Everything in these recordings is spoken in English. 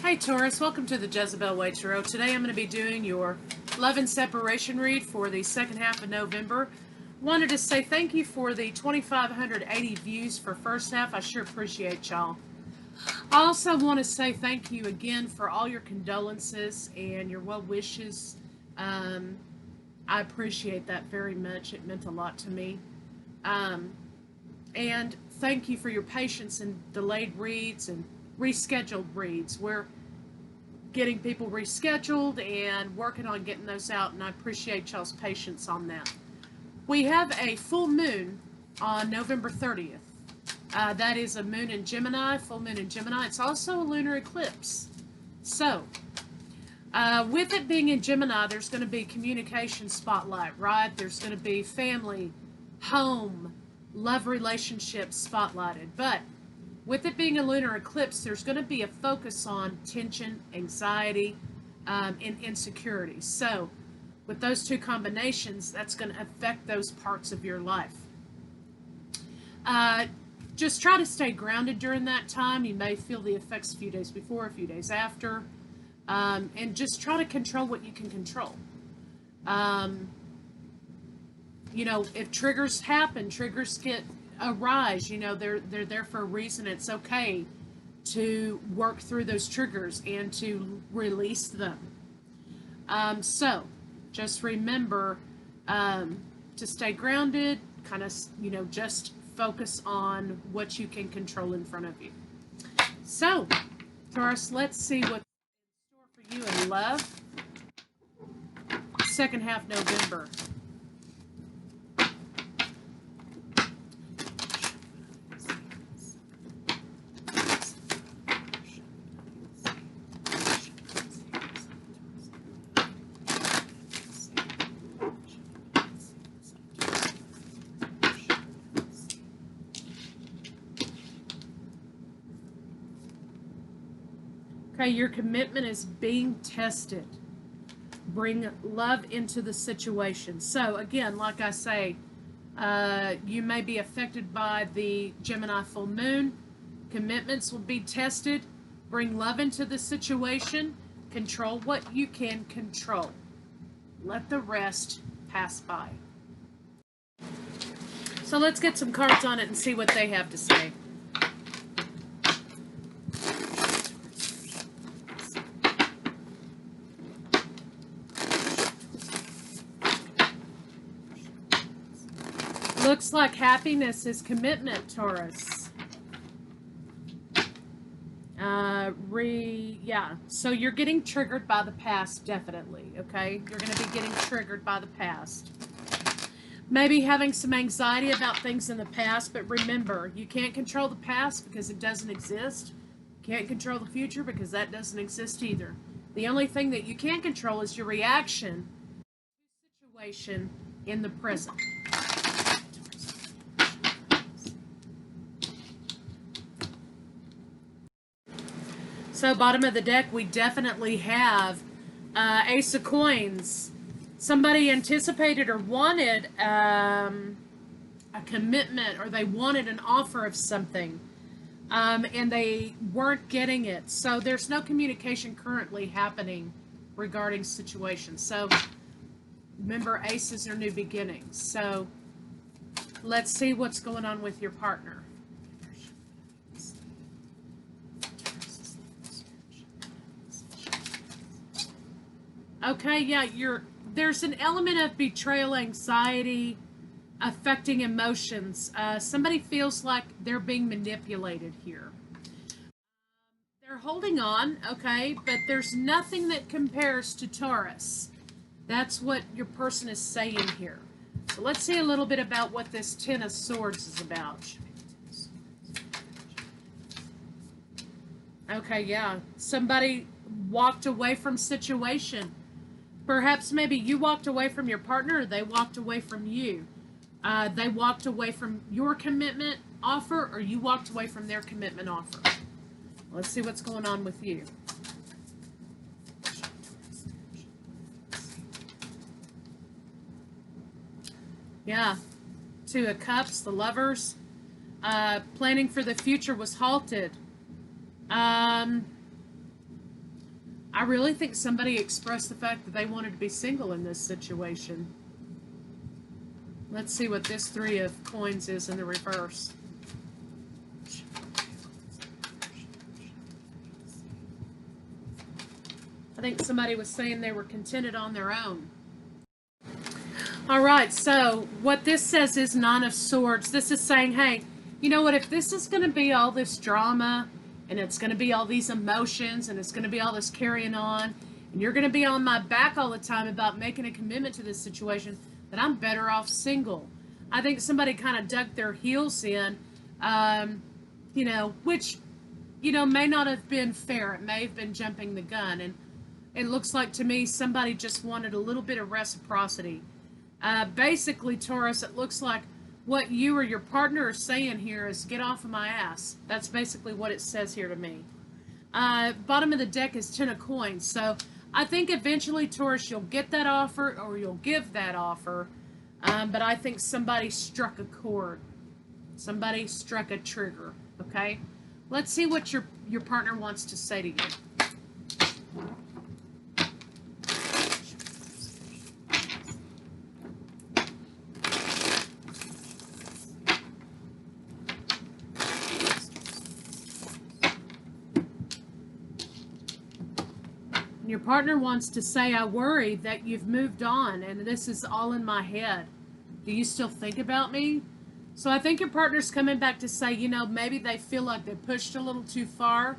Hey Taurus, welcome to the Jezebel Way Tarot. Today I'm going to be doing your love and separation read for the second half of November. Wanted to say thank you for the 2,580 views for first half. I sure appreciate y'all. I also want to say thank you again for all your condolences and your well wishes. I appreciate that very much. It meant a lot to me. And thank you for your patience in delayed reads and rescheduled reads. We're getting people rescheduled and working on getting those out, and I appreciate y'all's patience on that. We have a full moon on November 30th. That is a moon in Gemini, full moon in Gemini. It's also a lunar eclipse. So, with it being in Gemini, there's going to be communication spotlight, right? There's going to be family, home, love relationships spotlighted. But with it being a lunar eclipse, there's going to be a focus on tension, anxiety, and insecurity. So, with those two combinations, that's going to affect those parts of your life. Just try to stay grounded during that time. You may feel the effects a few days before, a few days after. And just try to control what you can control. You know, if triggers happen, triggers arise, you know, they're there for a reason. It's okay to work through those triggers and to release them. So just remember to stay grounded, kind of, you know, just focus on what you can control in front of you. So, Taurus, let's see what's in store for you in love. Second half November. Okay, your commitment is being tested. Bring love into the situation. So again, like I say, you may be affected by the Gemini full moon. Commitments will be tested. Bring love into the situation. Control what you can control. Let the rest pass by. So let's get some cards on it and see what they have to say. Looks like happiness is commitment, Taurus. Yeah. So you're getting triggered by the past, definitely, okay? You're going to be getting triggered by the past. Maybe having some anxiety about things in the past, but remember, you can't control the past because it doesn't exist. You can't control the future because that doesn't exist either. The only thing that you can control is your reaction to the situation in the present. So bottom of the deck, we definitely have Ace of Coins. Somebody anticipated or wanted a commitment, or they wanted an offer of something, and they weren't getting it. So there's no communication currently happening regarding situations. So remember, aces are new beginnings. So let's see what's going on with your partner. Okay, yeah, there's an element of betrayal, anxiety, affecting emotions. Somebody feels like they're being manipulated here. They're holding on, okay, but there's nothing that compares to Taurus. That's what your person is saying here. So let's see a little bit about what this Ten of Swords is about. Okay, yeah, somebody walked away from situation. Perhaps maybe you walked away from your partner, or they walked away from you. They walked away from your commitment offer, or you walked away from their commitment offer. Let's see what's going on with you. Yeah, Two of Cups, the Lovers. Planning for the future was halted. I really think somebody expressed the fact that they wanted to be single in this situation. Let's see what this Three of Coins is in the reverse. I think somebody was saying they were contented on their own. All right, so what this says is Nine of Swords. This is saying, hey, you know what, if this is going to be all this drama, and it's going to be all these emotions, and it's going to be all this carrying on, and you're going to be on my back all the time about making a commitment to this situation, then I'm better off single. I think somebody kind of dug their heels in, you know, which, you know, may not have been fair. It may have been jumping the gun. And it looks like to me somebody just wanted a little bit of reciprocity. Basically, Taurus, it looks like what you or your partner are saying here is get off of my ass. That's basically what it says here to me. Bottom of the deck is Ten of Coins. So I think eventually, Taurus, you'll get that offer or you'll give that offer. But I think somebody struck a chord. Somebody struck a trigger. Okay? Let's see what your partner wants to say to you. Your partner wants to say, I worry that you've moved on and this is all in my head. Do you still think about me? So I think your partner's coming back to say, you know, maybe they feel like they pushed a little too far,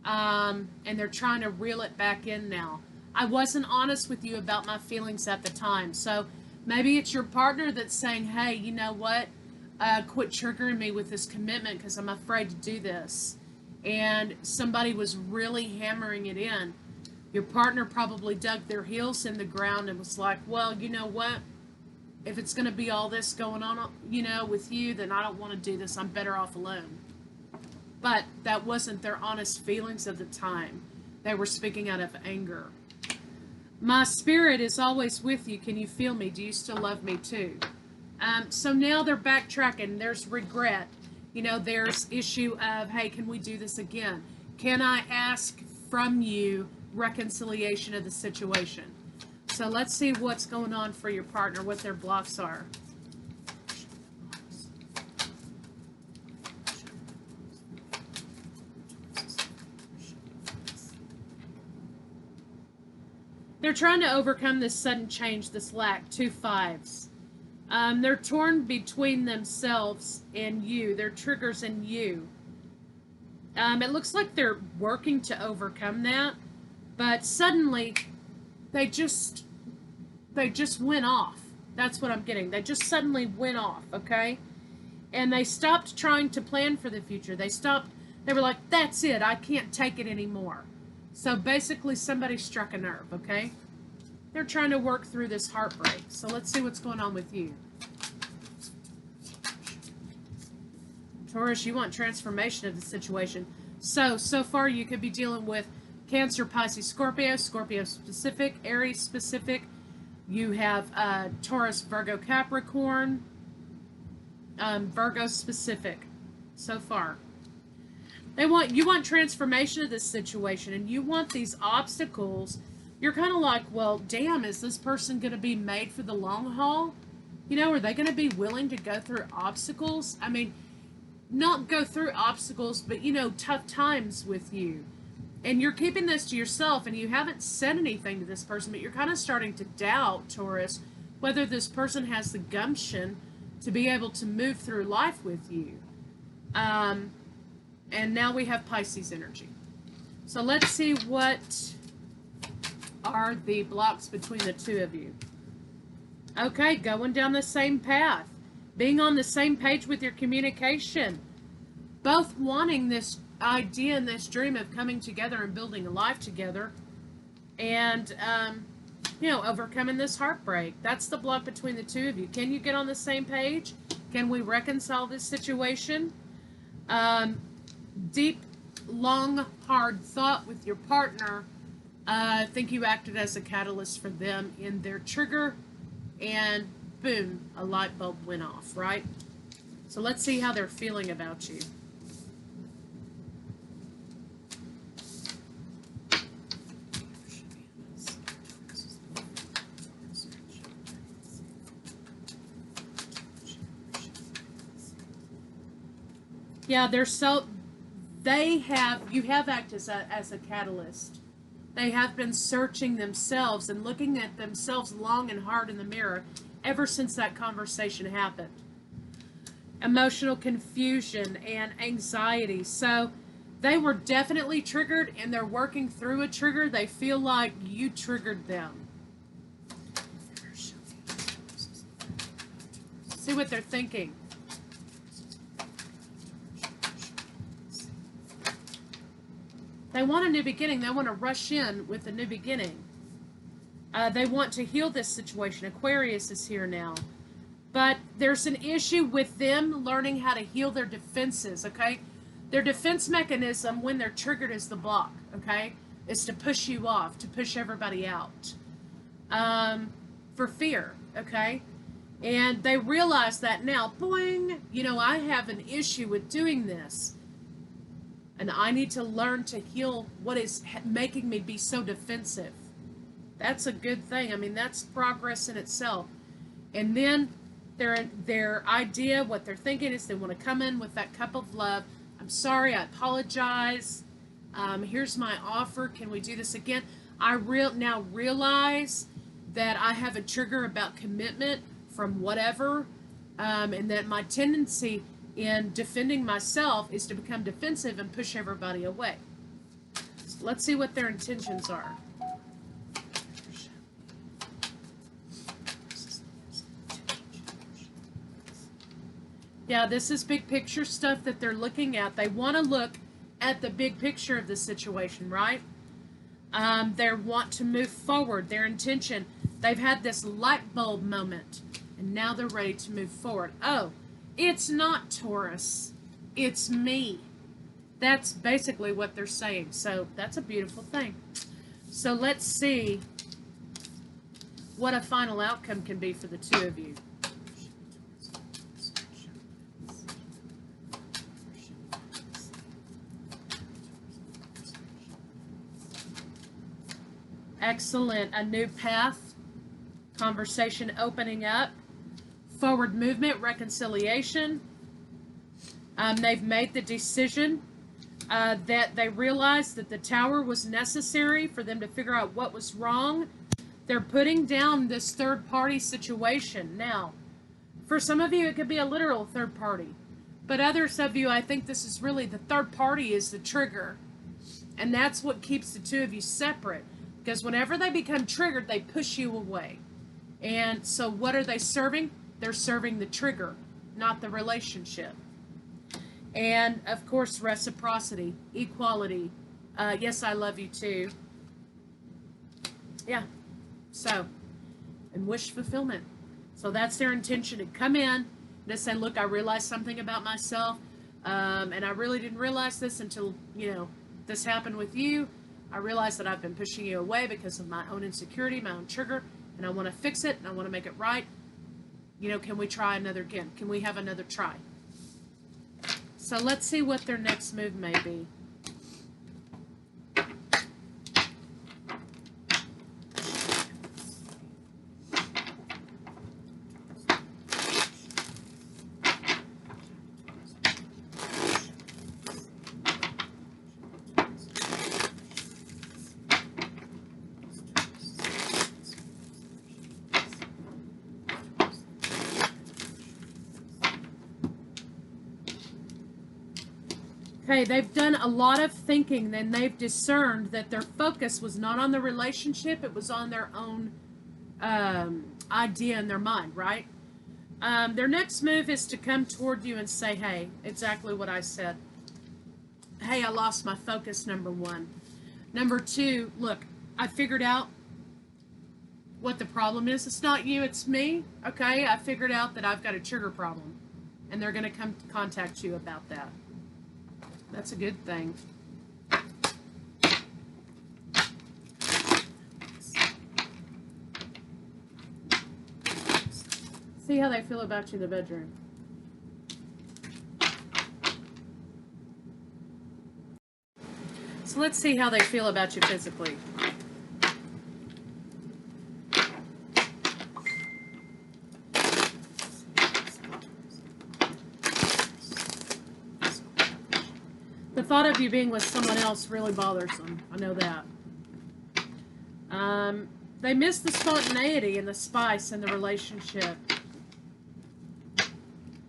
and they're trying to reel it back in now. I wasn't honest with you about my feelings at the time. So maybe it's your partner that's saying, hey, you know what? Quit triggering me with this commitment because I'm afraid to do this. And somebody was really hammering it in. Your partner probably dug their heels in the ground and was like, well, you know what? If it's going to be all this going on, you know, with you, then I don't want to do this. I'm better off alone. But that wasn't their honest feelings at the time. They were speaking out of anger. My spirit is always with you. Can you feel me? Do you still love me too? So now they're backtracking. There's regret. You know, there's issue of, hey, can we do this again? Can I ask from you reconciliation of the situation? So let's see what's going on for your partner, what their blocks are. They're trying to overcome this sudden change, this lack, 2 5s. They're torn between themselves and you, their triggers and you. It looks like they're working to overcome that, but suddenly they just went off. That's what I'm getting. They just suddenly went off, okay? And they stopped trying to plan for the future. They were like, that's it, I can't take it anymore. So basically somebody struck a nerve, okay? They're trying to work through this heartbreak. So let's see what's going on with you. Taurus, you want transformation of the situation. So far you could be dealing with Cancer, Pisces, Scorpio specific, Aries specific. You have Taurus, Virgo, Capricorn, Virgo specific so far. You want transformation of this situation, and you want these obstacles. You're kind of like, well, damn, is this person going to be made for the long haul? You know, are they going to be willing to go through obstacles? I mean, not go through obstacles, but, you know, tough times with you. And you're keeping this to yourself, and you haven't said anything to this person, but you're kind of starting to doubt, Taurus, whether this person has the gumption to be able to move through life with you. And now we have Pisces energy. So let's see what are the blocks between the two of you. Okay, going down the same path. Being on the same page with your communication. Both wanting this idea and this dream of coming together and building a life together. And, you know, overcoming this heartbreak. That's the block between the two of you. Can you get on the same page? Can we reconcile this situation? Deep, long, hard thought with your partner. I think you acted as a catalyst for them in their trigger, and boom, a light bulb went off, right? So let's see how they're feeling about you. Yeah, you have acted as a catalyst. They have been searching themselves and looking at themselves long and hard in the mirror ever since that conversation happened. Emotional confusion and anxiety. So they were definitely triggered, and they're working through a trigger. They feel like you triggered them. See what they're thinking. They want a new beginning. They want to rush in with a new beginning. They want to heal this situation. Aquarius is here now. But there's an issue with them learning how to heal their defenses, okay? Their defense mechanism when they're triggered is the block, okay? Is to push you off, to push everybody out. For fear, okay? And they realize that now, boing, you know, I have an issue with doing this. And I need to learn to heal what is making me be so defensive. That's a good thing. I mean, that's progress in itself. And then their idea, what they're thinking is they want to come in with that cup of love. I'm sorry, I apologize. Here's my offer. Can we do this again? I now realize that I have a trigger about commitment from whatever, and that my tendency in defending myself is to become defensive and push everybody away. So let's see what their intentions are. Yeah, this is big picture stuff that they're looking at. They want to look at the big picture of the situation, right? They want to move forward. Their intention, they've had this light bulb moment, and now they're ready to move forward. Oh, it's not Taurus, it's me. That's basically what they're saying. So that's a beautiful thing. So let's see what a final outcome can be for the two of you. Excellent. A new path, conversation opening up, forward movement, reconciliation. They've made the decision that they realized that the tower was necessary for them to figure out what was wrong. They're putting down this third party situation. Now, for some of you, it could be a literal third party. But others of you, I think this is really the third party is the trigger. And that's what keeps the two of you separate. Because whenever they become triggered, they push you away. And so what are they serving? They're serving the trigger, not the relationship. And, of course, reciprocity, equality. Yes, I love you too. Yeah. So, and wish fulfillment. So that's their intention, to come in and say, look, I realized something about myself, and I really didn't realize this until, you know, this happened with you. I realized that I've been pushing you away because of my own insecurity, my own trigger, and I want to fix it, and I want to make it right. You know, can we try another again? Can we have another try? So let's see what their next move may be. Okay, they've done a lot of thinking, then they've discerned that their focus was not on the relationship, it was on their own idea in their mind, right? Their next move is to come toward you and say, hey, exactly what I said. Hey, I lost my focus, number one. Number two, look, I figured out what the problem is. It's not you, it's me, okay? I figured out that I've got a trigger problem, and they're going to come contact you about that. That's a good thing. See how they feel about you in the bedroom. So let's see how they feel about you physically. thought of you being with someone else really bothers them. I know that. They miss the spontaneity and the spice in the relationship.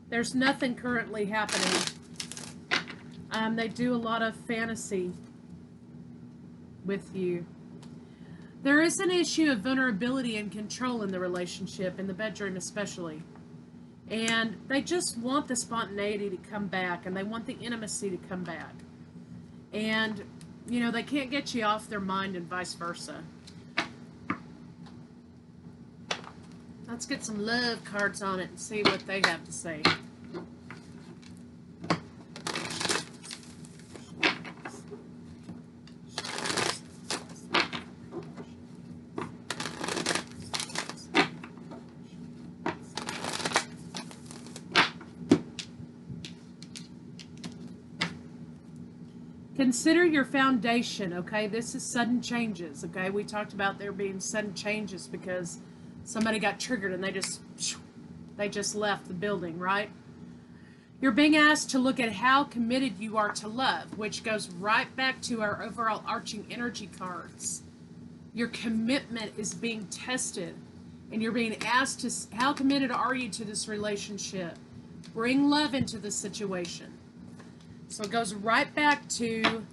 There's nothing currently happening. They do a lot of fantasy with you. There is an issue of vulnerability and control in the relationship, in the bedroom especially. And they just want the spontaneity to come back, and they want the intimacy to come back. And, you know, they can't get you off their mind and vice versa. Let's get some love cards on it and see what they have to say. Consider your foundation, okay? This is sudden changes, okay? We talked about there being sudden changes because somebody got triggered and they just left the building, right? You're being asked to look at how committed you are to love, which goes right back to our overall arching energy cards. Your commitment is being tested, and you're being asked to, how committed are you to this relationship? Bring love into the situation. So it goes right back to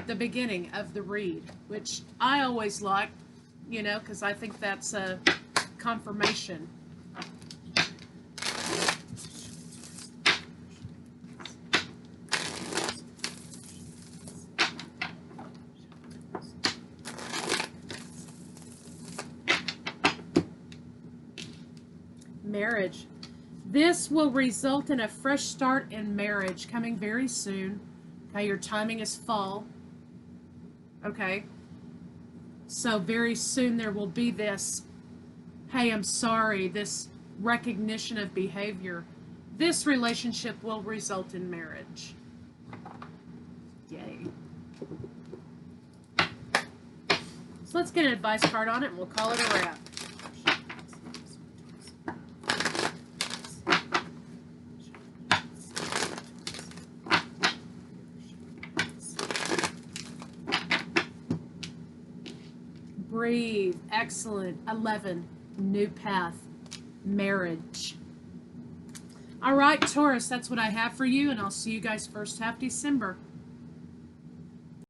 the beginning of the read, which I always like, you know, because I think that's a confirmation. Marriage. This will result in a fresh start in marriage coming very soon. Okay, your timing is fall. Okay. So very soon there will be this, hey, I'm sorry, this recognition of behavior. This relationship will result in marriage. Yay. So let's get an advice card on it and we'll call it a wrap. Breathe. Excellent. 11. New path. Marriage. All right, Taurus, that's what I have for you, and I'll see you guys first half December.